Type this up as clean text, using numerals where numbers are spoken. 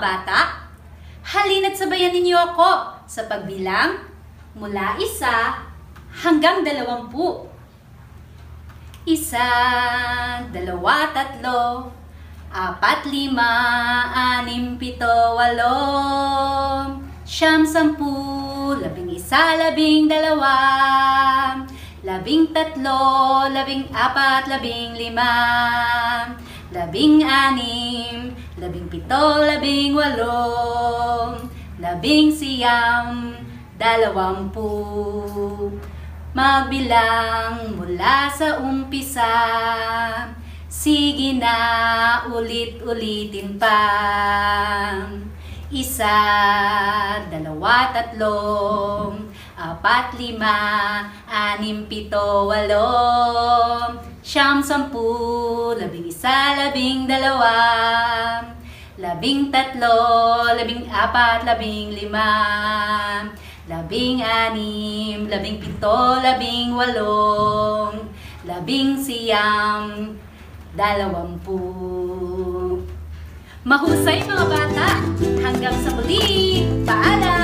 bata, halina't sabayan ninyo ako sa pagbilang mula 1 hanggang 20. 1, 2, 3, 4, 5, 6, 7, 8, 9, 10, 11, 12, 13, 14, 15, 16, 17, 18, 19, 20. Magbilang mula sa umpisa, sige na ulit-ulitin pa. 1, 2, 3, 4, 5, 6, 7, 8, 9, 10, 11, 12, 13, 14, 15, 16, 17, 18, 19, 20. Mahusay mga bata! Hanggang sa muli! Paalam!